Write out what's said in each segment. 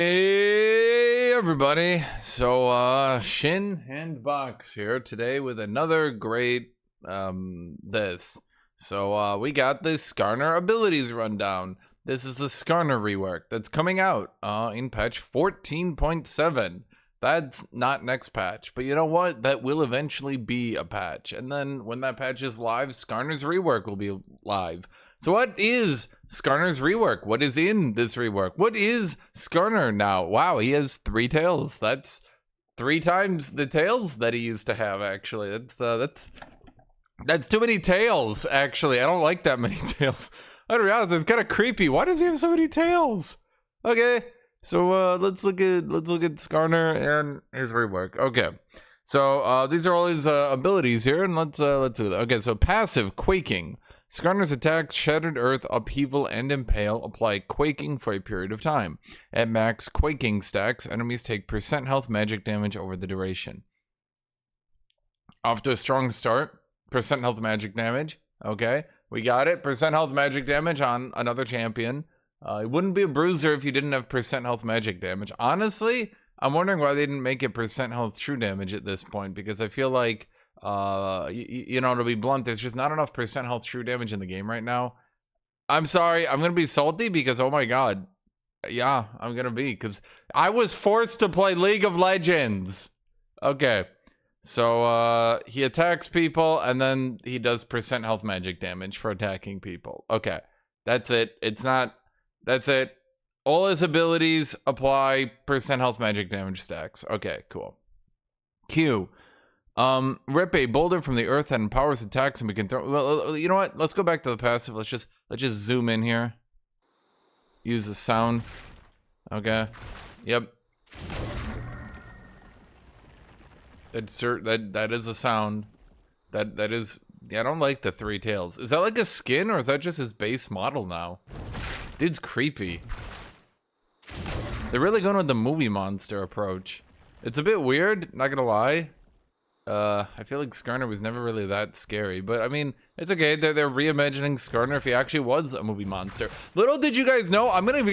Hey everybody, so Shin and Box here today with another great we got this SKARNER abilities rundown. This is the SKARNER rework that's coming out in patch 14.7. That's not next patch, but you know what? That will eventually be a patch. And then when that patch is live, SKARNER's rework will be live. So what is SKARNER's rework? What is in this rework? What is SKARNER now? Wow, he has 3 tails. That's 3 times the tails that he used to have, actually. That's too many tails, actually. I don't like that many tails. I don't realize it's kind of creepy. Why does he have so many tails? Okay. So let's look at SKARNER and his rework. Okay, so these are all his abilities here, and let's do that. Okay, so passive quaking. SKARNER's attacks, Shattered Earth, Upheaval, and Impale apply quaking for a period of time. At max quaking stacks, enemies take % health magic damage over the duration. Off to a strong start. % health magic damage. Okay, we got it. % health magic damage on another champion. It wouldn't be a bruiser if you didn't have % health magic damage. Honestly, I'm wondering why they didn't make it % health true damage at this point, because I feel like, you know, to be blunt, there's just not enough % health true damage in the game right now. I'm sorry, I'm gonna be salty because, oh my god. Yeah, I'm gonna be, because I was forced to play League of Legends. Okay, so he attacks people, and then he does % health magic damage for attacking people. Okay, that's it. That's it. All his abilities apply % health magic damage stacks. Okay, cool. Q. Rip a boulder from the earth that empowers attacks, and we can throw. Well, you know what? Let's go back to the passive. Let's just zoom in here. Use the sound. Okay. Yep. That is a sound. That is. Yeah, I don't like the 3 tails. Is that like a skin, or is that just his base model now? Dude's creepy. They're really going with the movie monster approach. It's a bit weird, not gonna lie. I feel like SKARNER was never really that scary, but I mean, it's okay. They're reimagining SKARNER if he actually was a movie monster. Little did you guys know, I'm gonna give you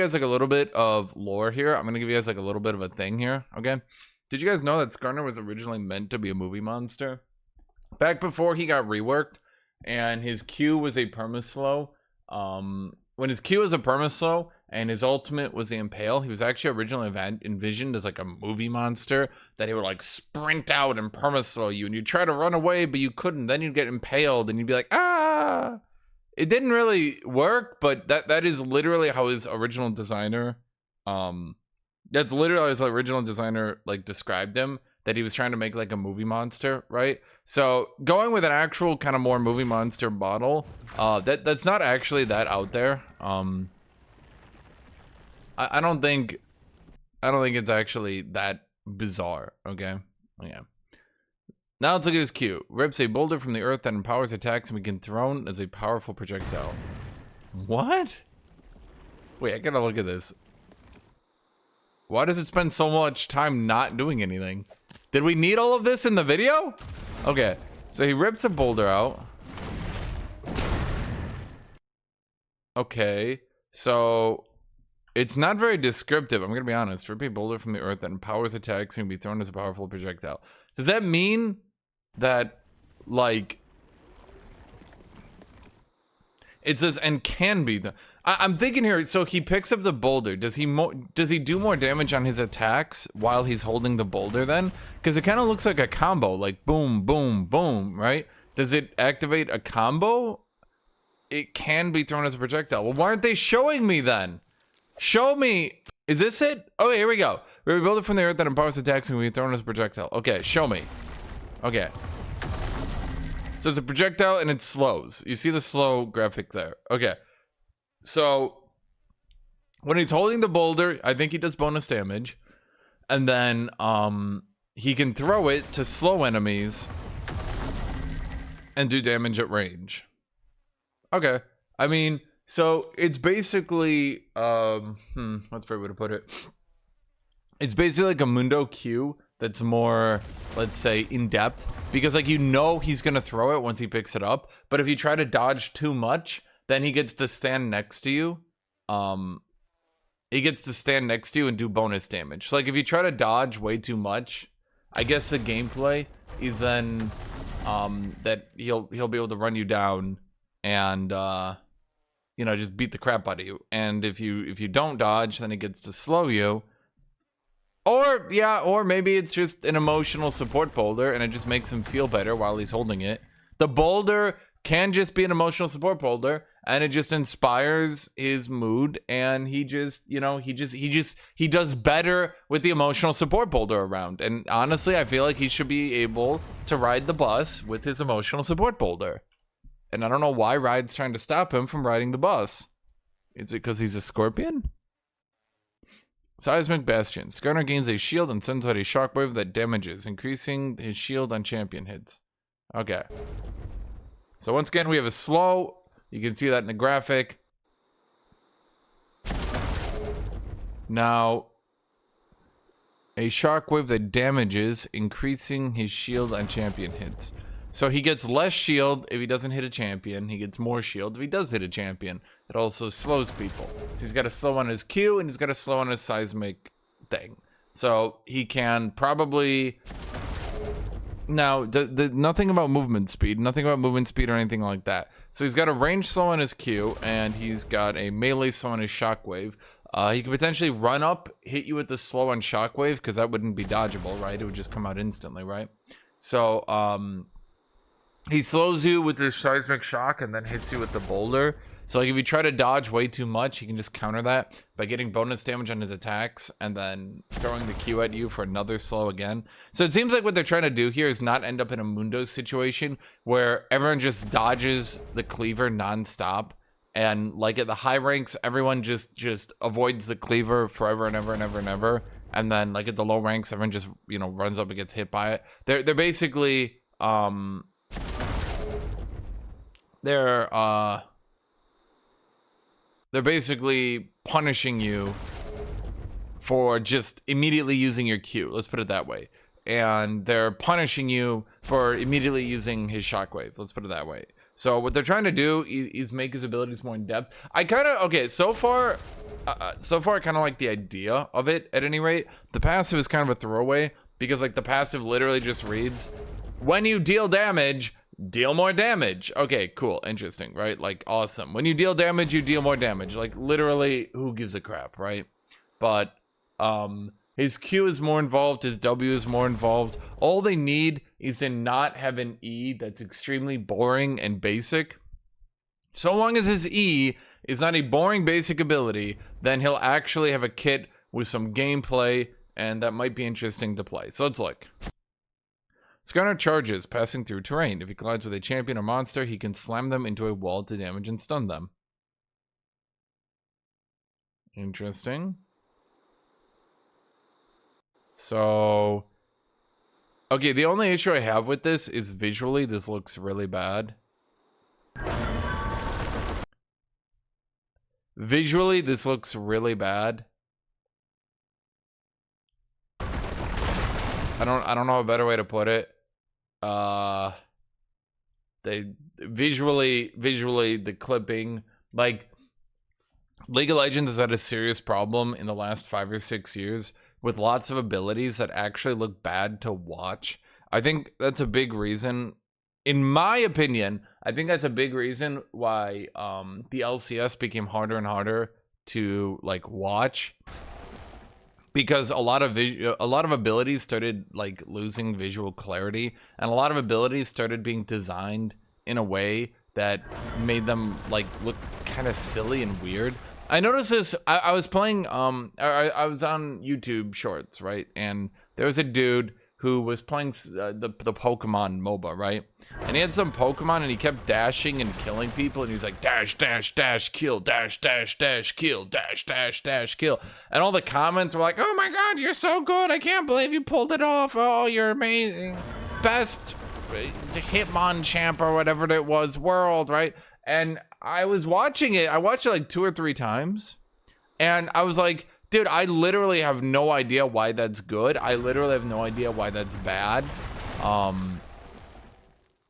guys like a little bit of lore here. I'm gonna give you guys like a little bit of a thing here, okay? Did you guys know that SKARNER was originally meant to be a movie monster? Back before he got reworked and his Q was a perma-slow, when his Q was a perma-slow and his ultimate was the Impale, he was actually originally envisioned as like a movie monster that he would like sprint out and perma-slow you, and you'd try to run away, but you couldn't. Then you'd get impaled and you'd be like, ah! It didn't really work, but that is literally how his original designer, that's literally how his original designer like described him, that he was trying to make like a movie monster, right? So going with an actual kind of more movie monster model, that's not actually that out there. I don't think it's actually that bizarre. Okay, yeah. Now let's look at his Q. Rips a boulder from the earth that empowers attacks and we can thrown as a powerful projectile. What? Wait, I gotta look at this. Why does it spend so much time not doing anything? Did we need all of this in the video? Okay, so he rips a boulder out. Okay, so it's not very descriptive. I'm gonna be honest. Rip a boulder from the earth that empowers attacks and can be thrown as a powerful projectile. Does that mean that, like, it says and can be the? I'm thinking here. So he picks up the boulder. Does he do more damage on his attacks while he's holding the boulder then? Because it kind of looks like a combo, like boom, boom, boom, right? Does it activate a combo? It can be thrown as a projectile. Well, why aren't they showing me then? Show me. Is this it? Oh, here we go. We rebuild it from the earth that empowers attacks and can be thrown as a projectile. Okay, show me. Okay. So it's a projectile and it slows. You see the slow graphic there. Okay. So when he's holding the boulder, I think he does bonus damage. And then he can throw it to slow enemies and do damage at range. Okay. I mean, so it's basically what's the right way to put it? It's basically like a Mundo Q that's more, let's say, in depth, because like, you know, he's gonna throw it once he picks it up, but if you try to dodge too much, then he gets to stand next to you, he gets to stand next to you and do bonus damage. So like if you try to dodge way too much, I guess the gameplay is then that he'll be able to run you down and you know, just beat the crap out of you. And if you don't dodge, then it gets to slow you. Or yeah, or maybe it's just an emotional support boulder and it just makes him feel better while he's holding it. The boulder can just be an emotional support boulder and it just inspires his mood, and he just, you know, he does better with the emotional support boulder around. And honestly, I feel like he should be able to ride the bus with his emotional support boulder. And I don't know why Ride's trying to stop him from riding the bus. Is it because he's a scorpion? Seismic Bastion. Skarner gains a shield and sends out a shockwave that damages, increasing his shield on champion hits. Okay. So once again, we have a slow. You can see that in the graphic. Now, a shockwave that damages, increasing his shield on champion hits. So he gets less shield if he doesn't hit a champion. He gets more shield if he does hit a champion. It also slows people. So he's got a slow on his Q and he's got a slow on his seismic thing. So he can probably... Now, nothing about movement speed. Nothing about movement speed or anything like that. So he's got a range slow on his Q and he's got a melee slow on his shockwave. He could potentially run up, hit you with the slow on shockwave, because that wouldn't be dodgeable, right? It would just come out instantly, right? So, he slows you with the seismic shock and then hits you with the boulder. So like if you try to dodge way too much, he can just counter that by getting bonus damage on his attacks and then throwing the Q at you for another slow again. So it seems like what they're trying to do here is not end up in a Mundo situation where everyone just dodges the cleaver nonstop. And like at the high ranks, everyone just avoids the cleaver forever and ever and ever and ever. And then like at the low ranks, everyone just, you know, runs up and gets hit by it. They're basically they're basically punishing you for just immediately using your Q. Let's put it that way. And they're punishing you for immediately using his shockwave. Let's put it that way. So what they're trying to do is make his abilities more in depth. I kind of, okay, so far I kind of like the idea of it at any rate. The passive is kind of a throwaway because like the passive literally just reads, when you deal damage, deal more damage. Okay, cool, interesting, right? Like awesome. When you deal damage, you deal more damage. Like literally, who gives a crap, right? But his Q is more involved, his W is more involved. All they need is to not have an E that's extremely boring and basic. So long as his E is not a boring basic ability, then he'll actually have a kit with some gameplay, and that might be interesting to play. So let's look. Skarner charges, passing through terrain. If he collides with a champion or monster, he can slam them into a wall to damage and stun them. Interesting. So, okay, the only issue I have with this is visually, this looks really bad. Visually, this looks really bad. I don't know a better way to put it. They visually the clipping, like League of Legends has had a serious problem in the last 5 or 6 years with lots of abilities that actually look bad to watch. I think that's a big reason, in my opinion, I think that's a big reason why the LCS became harder and harder to like watch, because a lot of abilities started like losing visual clarity, and a lot of abilities started being designed in a way that made them like look kind of silly and weird. I noticed this. I was playing. I was on YouTube Shorts, right? And there was a dude who was playing the Pokemon MOBA, right? And he had some Pokemon, and he kept dashing and killing people, and he was like dash, dash, dash, kill, dash, dash, dash, kill, dash, dash, dash, kill. And all the comments were like, "Oh my God, you're so good! I can't believe you pulled it off! Oh, you're amazing! Best Hitmonchamp or whatever it was, world, right?" And I was watching it. I watched it like 2 or 3 times. And I was like, dude, I literally have no idea why that's good. I literally have no idea why that's bad.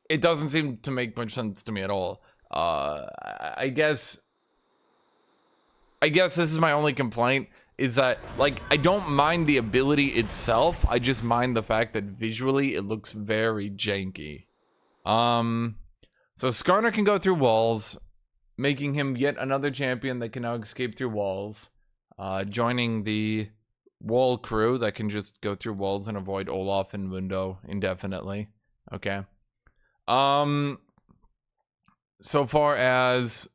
It doesn't seem to make much sense to me at all. I guess I guess this is my only complaint, is that, like, I don't mind the ability itself, I just mind the fact that visually it looks very janky. So Skarner can go through walls, making him yet another champion that can now escape through walls, joining the wall crew that can just go through walls and avoid Olaf and Mundo indefinitely. Okay. So far as,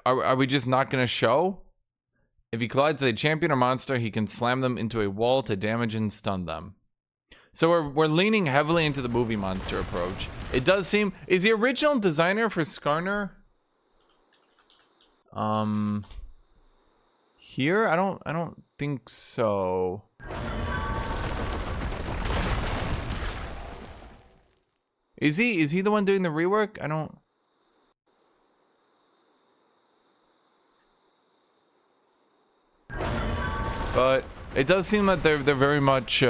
are we just not gonna show? If he collides with a champion or monster, he can slam them into a wall to damage and stun them. So we're leaning heavily into the movie monster approach. It does seem, is the original designer for Skarner here? I don't think so. Is he the one doing the rework? I don't. But it does seem that they're very much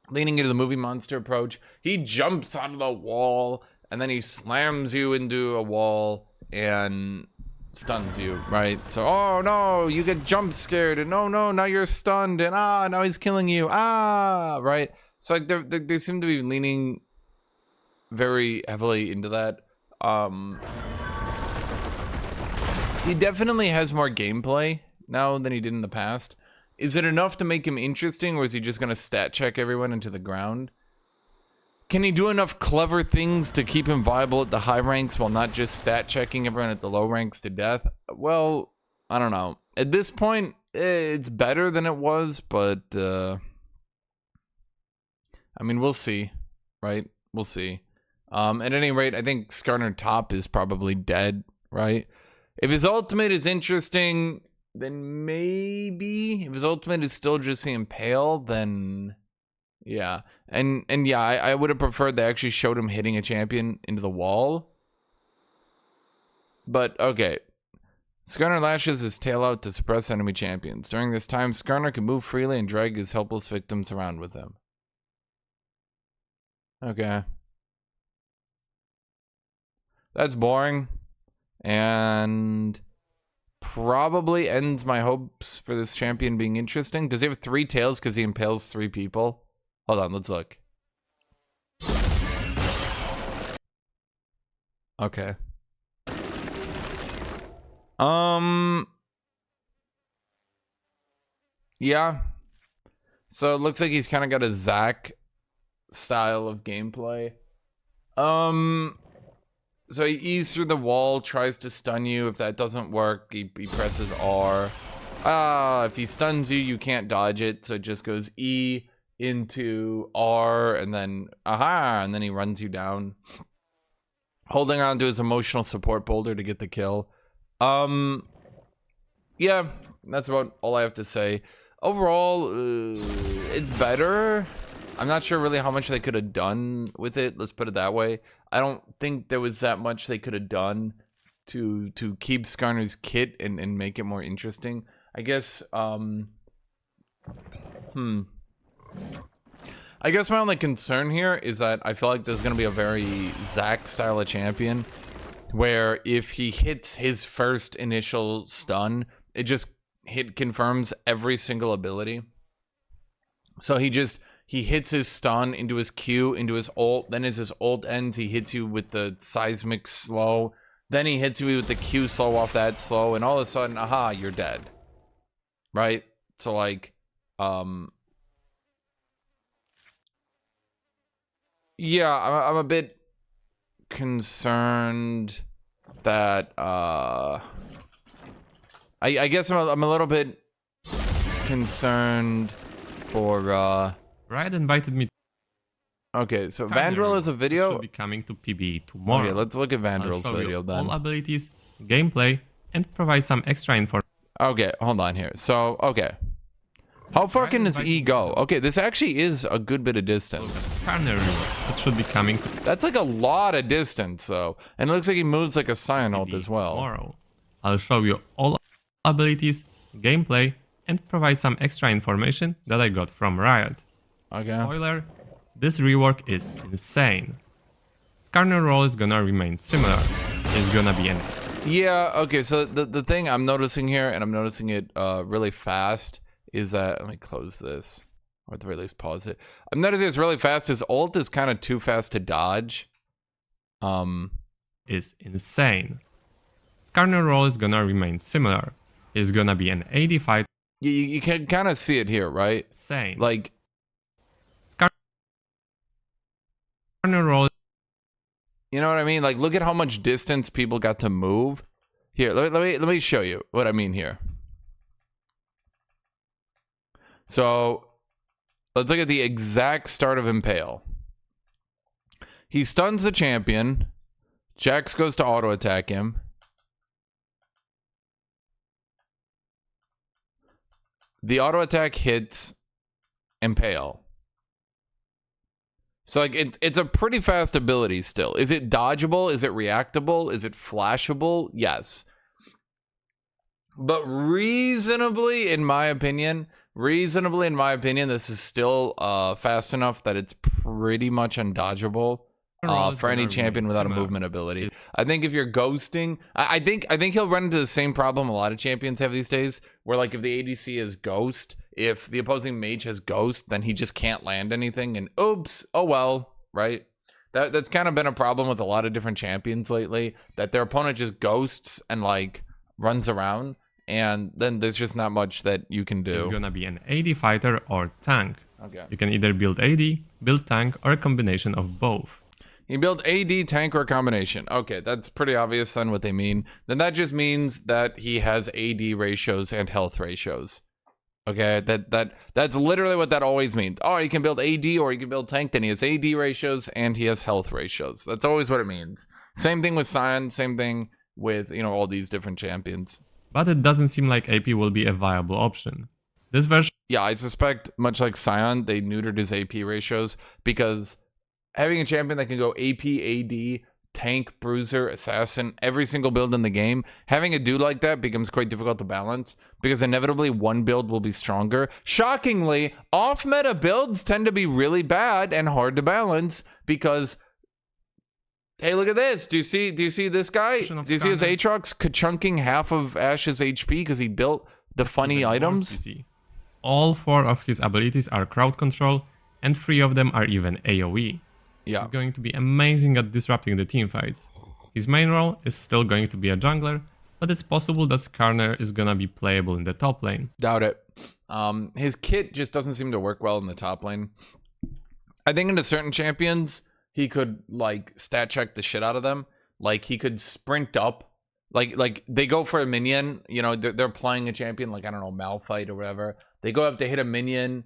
leaning into the movie monster approach. He jumps out of the wall and then he slams you into a wall and stuns you, right? So, oh no, you get jump scared, and no, now you're stunned, and now he's killing you, right? So like they seem to be leaning very heavily into that. He definitely has more gameplay now than he did in the past. Is it enough to make him interesting, or is he just gonna stat check everyone into the ground? Can he do enough clever things to keep him viable at the high ranks while not just stat checking everyone at the low ranks to death? Well, I don't know. At this point, it's better than it was, but I mean, we'll see, right? We'll see. At any rate, I think Skarner top is probably dead, right? If his ultimate is interesting, then maybe. If his ultimate is still just the Impale, then yeah. And yeah, I would have preferred they actually showed him hitting a champion into the wall. But okay. Skarner lashes his tail out to suppress enemy champions. During this time, Skarner can move freely and drag his helpless victims around with him. Okay. That's boring. And probably ends my hopes for this champion being interesting. Does he have 3 tails because he impales 3 people? Hold on, let's look. Okay. Yeah. So it looks like he's kind of got a Zack style of gameplay. So he eases through the wall, tries to stun you. If that doesn't work, he presses R. If he stuns you, you can't dodge it. So it just goes E into R, and then and then he runs you down, holding on to his emotional support boulder to get the kill. Yeah, that's about all I have to say. Overall, it's better. I'm not sure really how much they could have done with it. Let's put it that way. I don't think there was that much they could have done to keep Skarner's kit and make it more interesting. I guess, I guess my only concern here is that I feel like there's going to be a very Zack style of champion, where if he hits his first initial stun, it just confirms every single ability. So he hits his stun into his Q, into his ult, then as his ult ends, he hits you with the seismic slow, then he hits you with the Q slow off that slow, and all of a sudden, you're dead. Right? So like, yeah, I'm a bit concerned that, I guess I'm a little bit concerned for, Riot invited me. Okay, so Vandrel is a video. Should be coming to PB tomorrow. Okay, let's look at Vandrel's video then. All abilities, gameplay, and provide some extra info. Okay, hold on here. So, okay. How far can this E go? Okay, this actually is a good bit of distance. SKARNER REWOrk. It should be coming to That's like a lot of distance, though. And it looks like he moves like a Scion ult as well. Tomorrow. I'll show you all abilities, gameplay, and provide some extra information that I got from Riot. Okay. Spoiler, this rework is insane. SKARNER role is gonna remain similar. It's gonna be an Yeah, okay, so the thing I'm noticing here, and I'm noticing it really fast, is that, let me close this, or at the very least pause it. I'm noticing it's really fast, his ult is kind of too fast to dodge. Is insane. SKARNER role is gonna remain similar. He's gonna be an AD fighter. You can kind of see it here, right? Insane. Like, SKARNER role. you know what I mean? Like, look at how much distance people got to move. Here, let me show you what I mean here. So, let's look at the exact start of Impale. He stuns the champion. Jax goes to auto attack him. The auto attack hits Impale. So like it's a pretty fast ability still. Is it dodgeable? Is it reactable? Is it flashable? Yes. But reasonably, in my opinion, this is still fast enough that it's pretty much undodgeable for any champion without a movement ability. I think if you're ghosting, I think he'll run into the same problem a lot of champions have these days, where like if the ADC is ghost, if the opposing mage has ghost, then he just can't land anything, and oops, oh well, right? That's kind of been a problem with a lot of different champions lately, that their opponent just ghosts and like runs around, and then there's just not much that you can do. He's gonna be an AD fighter or tank. Okay. You can either build AD, build tank, or a combination of both. You build AD, tank, or a combination. Okay, that's pretty obvious then what they mean. Then that just means that he has AD ratios and health ratios. Okay, that's literally what that always means. Oh, he can build AD or he can build tank, then he has AD ratios and he has health ratios. That's always what it means. Same thing with Sion, same thing with, you know, all these different champions. But it doesn't seem like AP will be a viable option. This version... Yeah, I suspect, much like Sion, they neutered his AP ratios because having a champion that can go AP, AD, tank, bruiser, assassin, every single build in the game, having a dude like that becomes quite difficult to balance because inevitably one build will be stronger. Shockingly, off-meta builds tend to be really bad and hard to balance because, hey, look at this. Do you see this guy? Do you see his Aatrox ka-chunking half of Ashe's HP because he built the funny items? All 4 of his abilities are crowd control, and 3 of them are even AoE. Yeah. He's going to be amazing at disrupting the teamfights. His main role is still going to be a jungler, but it's possible that SKARNER is gonna be playable in the top lane. Doubt it. His kit just doesn't seem to work well in the top lane. I think into certain champions, he could like stat check the shit out of them. Like he could sprint up. Like they go for a minion, you know, they're playing a champion like, I don't know, Malphite or whatever. They go up to hit a minion.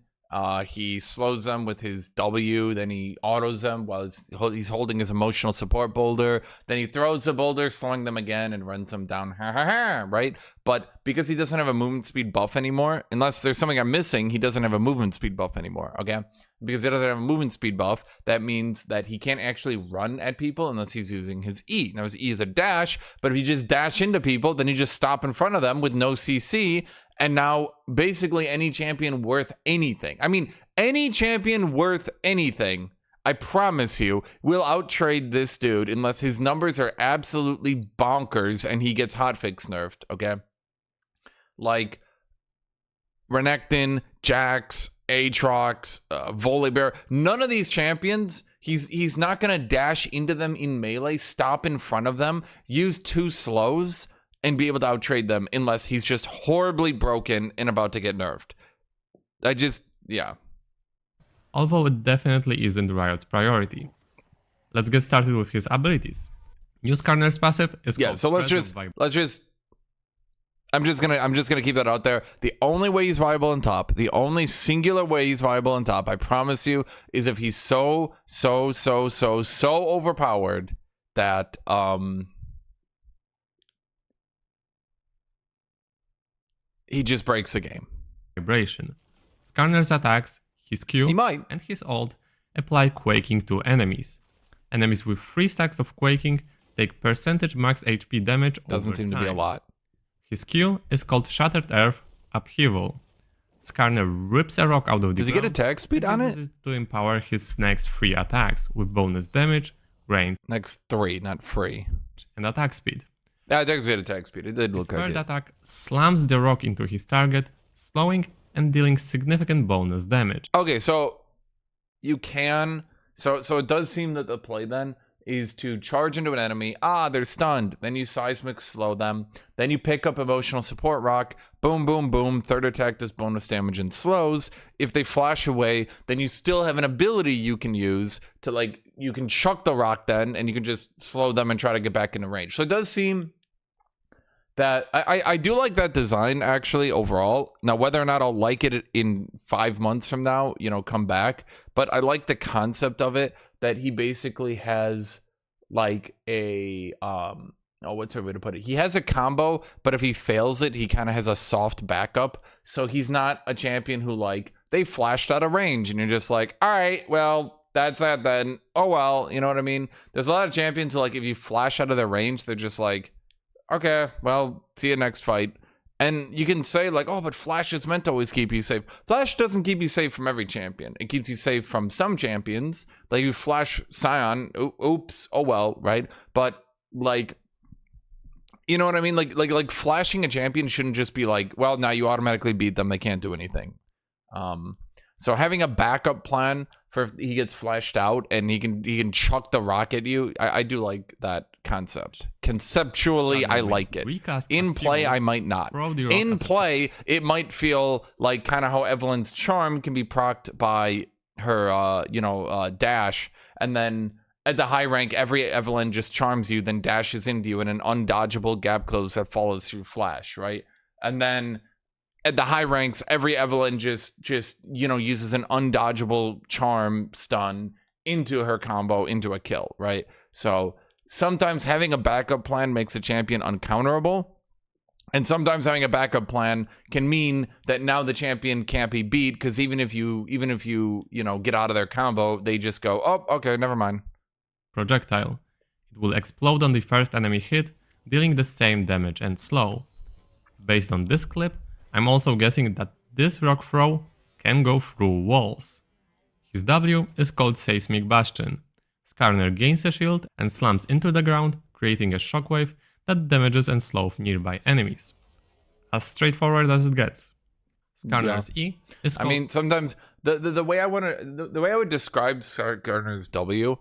He slows them with his W, then he autos them while he's holding his emotional support boulder. Then he throws the boulder, slowing them again, and runs them down. Right? But because he doesn't have a movement speed buff anymore, unless there's something I'm missing, he doesn't have a movement speed buff anymore. Okay? Because he doesn't have a movement speed buff, that means that he can't actually run at people unless he's using his E. Now his E is a dash, but if you just dash into people, then you just stop in front of them with no CC. And now, basically, any champion worth anything. I mean, any champion worth anything, I promise you, will outtrade this dude unless his numbers are absolutely bonkers and he gets hotfix nerfed, okay? Like, Renekton, Jax, Aatrox, Volibear, none of these champions, he's not going to dash into them in melee, stop in front of them, use 2 slows, and be able to outtrade them unless he's just horribly broken and about to get nerfed. Yeah. Although it definitely isn't Riot's priority. Let's get started with his abilities. New SKARNER's passive is called... Yeah, so let's just I'm just gonna keep that out there. The only way he's viable on top, the only singular way he's viable on top, I promise you, is if he's so overpowered that he just breaks the game. Vibration. SKARNER's attacks, his Q, and his ult apply quaking to enemies. Enemies with 3 stacks of quaking take percentage max HP damage over time. Doesn't seem to be a lot. His Q is called Shattered Earth Upheaval. SKARNER rips a rock out of the ground. Does he get attack speed on it? To empower his next 3 attacks with bonus damage, range, next 3, not free, and attack speed. Yeah, it does get attack speed. It did look like it. His third attack slams the rock into his target, slowing and dealing significant bonus damage. Okay, so you can... So it does seem that the play then is to charge into an enemy. They're stunned. Then you seismic slow them. Then you pick up emotional support rock. Boom, boom, boom. Third attack does bonus damage and slows. If they flash away, then you still have an ability you can use to, like, you can chuck the rock then, and you can just slow them and try to get back into range. So it does seem that I do like that design, actually, overall. Now, whether or not I'll like it in 5 months from now, you know, come back. But I like the concept of it, that he basically has, like, a... what's the way to put it? He has a combo, but if he fails it, he kind of has a soft backup. So he's not a champion who, like, they flashed out of range, and you're just like, all right, well, that's that then. Oh, well, you know what I mean? There's a lot of champions who, like, if you flash out of their range, they're just like, okay, well, see you next fight. And you can say, like, oh, but Flash is meant to always keep you safe. Flash doesn't keep you safe from every champion. It keeps you safe from some champions. Like, you Flash Scion, oops, oh well, right? But, like, you know what I mean? Like flashing a champion shouldn't just be like, well, now you automatically beat them. They can't do anything. So having a backup plan for if he gets flashed out and he can chuck the rock at you, I do like that concept. Conceptually, I like it. In play, I might not. In play, it might feel like kind of how Evelyn's charm can be procced by her, dash, and then at the high rank, every Evelyn just charms you, then dashes into you in an undodgeable gap close that follows through Flash, right? And then at the high ranks, every Evelyn just uses an undodgeable charm stun into her combo, into a kill, right? So sometimes having a backup plan makes a champion uncounterable. And sometimes having a backup plan can mean that now the champion can't be beat, because even if you get out of their combo, they just go, oh, okay, never mind. Projectile. It will explode on the first enemy hit, dealing the same damage and slow. Based on this clip, I'm also guessing that this rock throw can go through walls. His W is called Seismic Bastion. Skarner gains a shield and slams into the ground, creating a shockwave that damages and slows nearby enemies. As straightforward as it gets. Skarner's E is called... I mean, sometimes the way I would describe Skarner's W,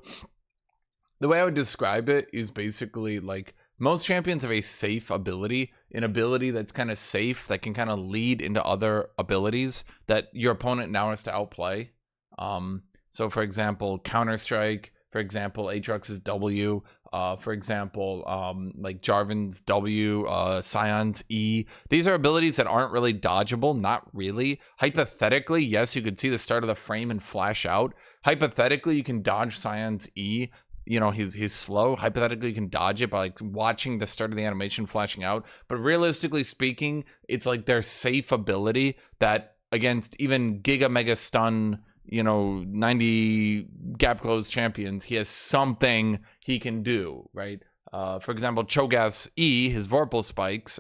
the way I would describe it is basically like, most champions have a safe ability, an ability that's kind of safe, that can kind of lead into other abilities that your opponent now has to outplay. So for example, Counter-Strike, for example, Aatrox's W, for example, like Jarvan's W, Scion's E. These are abilities that aren't really dodgeable, not really. Hypothetically, yes, you could see the start of the frame and flash out. Hypothetically, you can dodge Scion's E. You know, he's slow. Hypothetically, you can dodge it by like watching the start of the animation flashing out. But realistically speaking, it's like their safe ability that against even Giga Mega Stun, 90 gap close champions, he has something he can do, right? For example, Cho'Gath's E, his Vorpal spikes,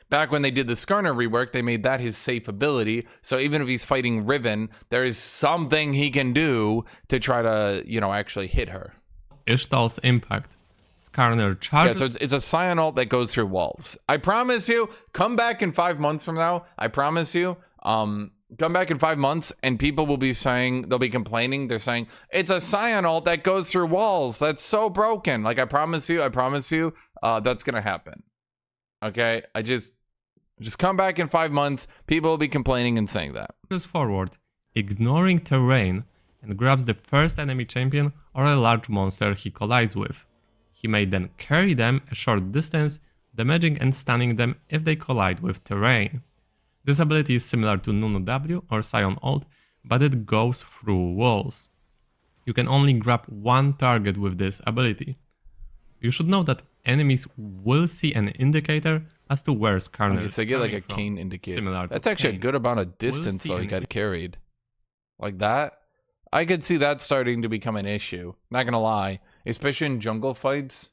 back when they did the Skarner rework, they made that his safe ability. So even if he's fighting Riven, there is something he can do to try to, actually hit her. Ishtal's Impact. Skarner charges... Yeah, so it's a Scion ult that goes through walls. I promise you, come back in 5 months from now. I promise you, come back in 5 months and people will be saying, they'll be complaining. They're saying, it's a Scion ult that goes through walls. That's so broken. Like, I promise you, that's going to happen. Okay? Just come back in 5 months, people will be complaining and saying that. Goes forward, ignoring terrain, and grabs the first enemy champion or a large monster he collides with. He may then carry them a short distance, damaging and stunning them if they collide with terrain. This ability is similar to Nunu W or Scion ult, but it goes through walls. You can only grab one target with this ability. You should know that enemies will see an indicator as to where Skarner is so get like a from. Kane indicator. Similar That's to actually Kane. a good amount of distance though he got carried. Like that? I could see that starting to become an issue. Not gonna lie. Especially in jungle fights.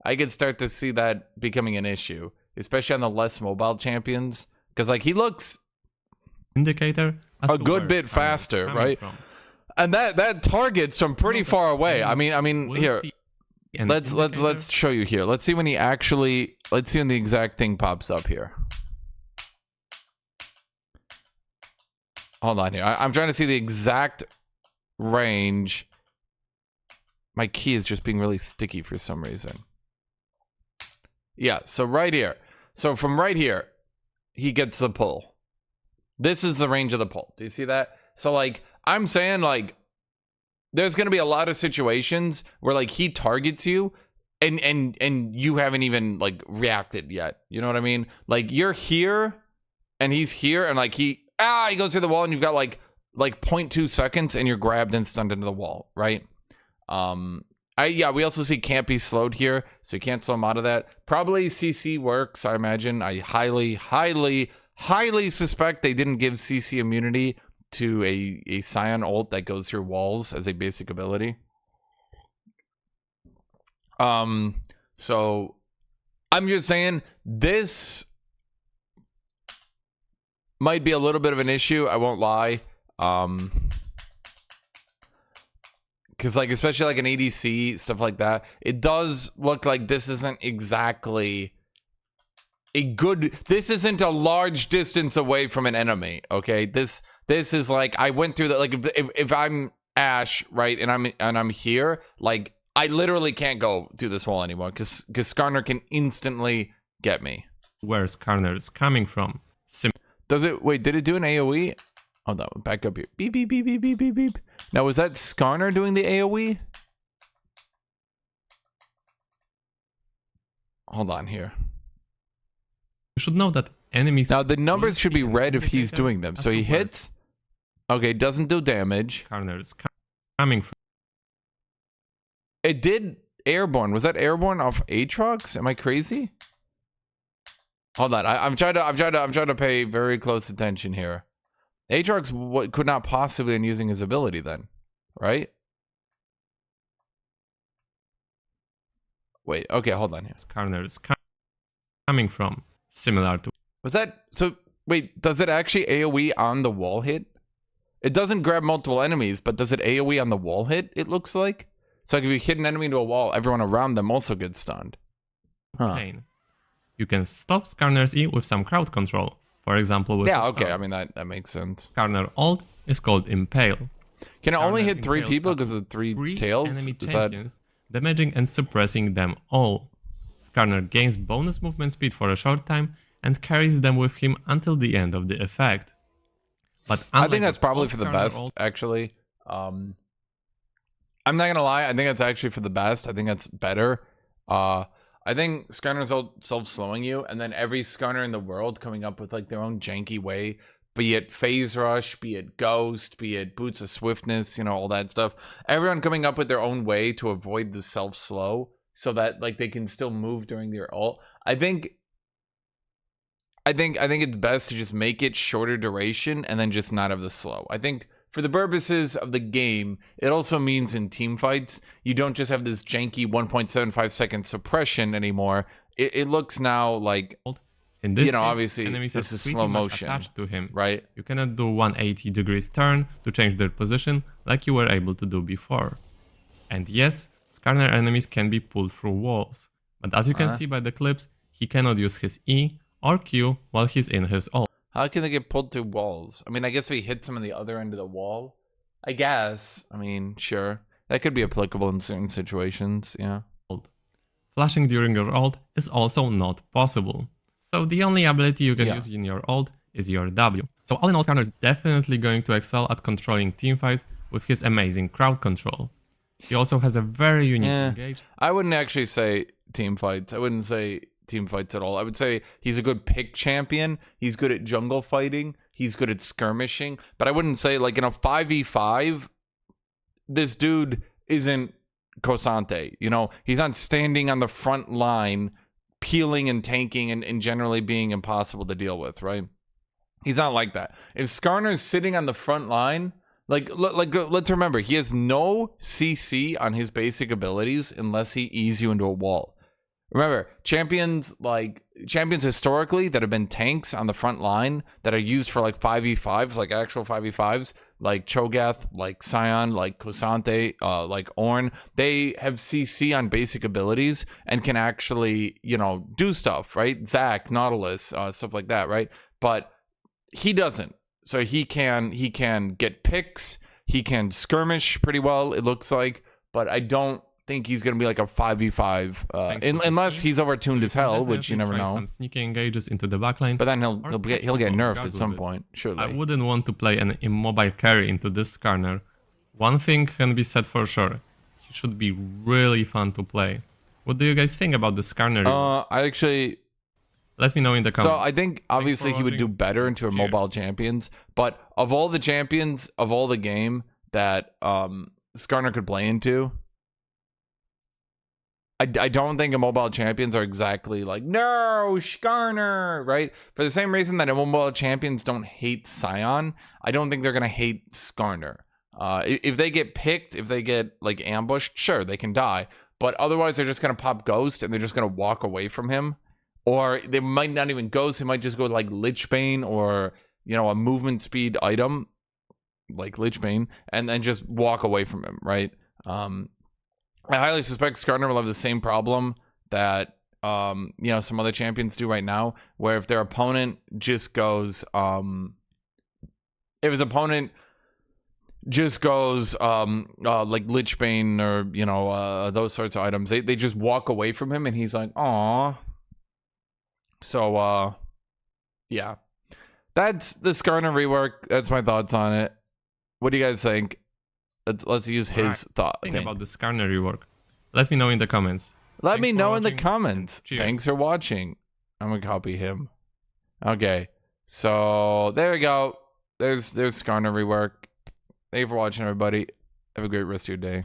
I could start to see that becoming an issue. Especially on the less mobile champions. Because like he looks indicator a good bit faster, right? And that target's from pretty far away. I mean here. an let's show you here. Let's see when the exact thing pops up here. Hold on here. I'm trying to see the exact range. My key is just being really sticky for some reason. Yeah, so right here. So from right here, he gets the pull. This is the range of the pull. Do you see that? So like, I'm saying like, there's going to be a lot of situations where like he targets you and you haven't even like reacted yet. You know what I mean? Like you're here and he's here and like he goes through the wall and you've got like 0.2 seconds and you're grabbed and stunned into the wall, right? We also see can't be slowed here, so you can't slow him out of that. Probably CC works, I imagine. I highly suspect they didn't give CC immunity to a Scion ult that goes through walls as a basic ability. So I'm just saying this might be a little bit of an issue, I won't lie. Because like especially like an ADC, stuff like that, it does look like this isn't exactly this isn't a large distance away from an enemy. Okay, this is like I went through that. Like if I'm Ashe, right, and I'm here, like I literally can't go to this wall anymore because Skarner can instantly get me. Where Skarner is coming from. Does it? Wait, did it do an AoE? Oh no, back up here. Beep beep beep beep beep beep beep. Now was that Skarner doing the AoE? Hold on here. You should know that enemies... Now, the numbers should be red if he's doing them. So he hits. Okay, doesn't do damage. Skarner is coming from... It did airborne. Was that airborne off Aatrox? Am I crazy? Hold on. I'm trying to pay very close attention here. Aatrox could not possibly been using his ability then, right? Wait, okay, hold on here. Skarner is coming from, similar to... Was that... So, wait, does it actually AoE on the wall hit? It doesn't grab multiple enemies, but does it AoE on the wall hit, it looks like? So like if you hit an enemy into a wall, everyone around them also gets stunned. Huh. You can stop Skarner's E with some crowd control. For example, with okay, I mean that makes sense. Skarner ult is called Impale. Can it only hit 3 people because of 3 tails? Enemy champions, damaging and suppressing them all. Skarner gains bonus movement speed for a short time and carries them with him until the end of the effect. But I think that's probably for the best, actually. I'm not gonna lie, I think that's actually for the best. I think that's better. I think Skarner's self-slowing you, and then every Skarner in the world coming up with like their own janky way, be it Phase Rush, be it Ghost, be it Boots of Swiftness, you know, all that stuff. Everyone coming up with their own way to avoid the self-slow so that like they can still move during their ult. I think it's best to just make it shorter duration and then just not have the slow. I think for the purposes of the game, it also means in team fights, you don't just have this janky 1.75 second suppression anymore. It looks now like, in this case, obviously this is slow motion, attached to him. Right? You cannot do 180 degrees turn to change their position like you were able to do before. And yes, Skarner enemies can be pulled through walls, but as you can see by the clips, he cannot use his E or Q while he's in his ult. How can they get pulled through walls? I mean, I guess if he hits him on the other end of the wall, I guess. I mean, sure. That could be applicable in certain situations, yeah. Flashing during your ult is also not possible. So the only ability you can use in your ult is your W. So all in all, Skarner is definitely going to excel at controlling teamfights with his amazing crowd control. He also has a very unique engage. I wouldn't actually say teamfights. I wouldn't say team fights at all. I would say he's a good pick champion. He's good at jungle fighting. He's good at skirmishing. But I wouldn't say like in a 5v5, this dude isn't Kosante. You know, he's not standing on the front line, peeling and tanking and generally being impossible to deal with, right? He's not like that. If Skarner's sitting on the front line, let's remember, he has no CC on his basic abilities unless he eases you into a wall. Remember, champions historically that have been tanks on the front line that are used for like 5v5s, like actual 5v5s, like Cho'Gath, like Scion, like Kosante, like Ornn, they have CC on basic abilities and can actually, you know, do stuff, right? Zac, Nautilus, stuff like that, right? But he doesn't. So he can get picks, he can skirmish pretty well, it looks like, but I don't think he's gonna be like a 5v5 unless he's overtuned as hell, which you never know. Some sneaky engages into the backline, but then he'll get nerfed at some point, surely. I wouldn't want to play an immobile carry into this Skarner. One thing can be said for sure: he should be really fun to play. What do you guys think about the Skarner? I actually. Let me know in the comments. So I think obviously he would do better into a mobile champions, but of all the champions of all the game that Skarner could play into, I don't think mobile champions are exactly like, no, Skarner, right? For the same reason that mobile champions don't hate Scion, I don't think they're going to hate Skarner. If they get picked, if they get like ambushed, sure, they can die. But otherwise, they're just going to pop Ghost and they're just going to walk away from him. Or they might not even Ghost, they might just go like Lichbane or, you know, a movement speed item like Lichbane and then just walk away from him, right? I highly suspect Skarner will have the same problem that you know, some other champions do right now, where if their opponent just goes if his opponent just goes like Lichbane or, you know, those sorts of items, they just walk away from him and he's like, aw. So yeah. That's the Skarner rework. That's my thoughts on it. What do you guys think? Let's use his thought. Think about the Skarner rework. Let me know in the comments. Let me know in the comments. Cheers. Thanks for watching. I'm gonna copy him. Okay, so there we go. There's Skarner rework. Thank you for watching, everybody. Have a great rest of your day.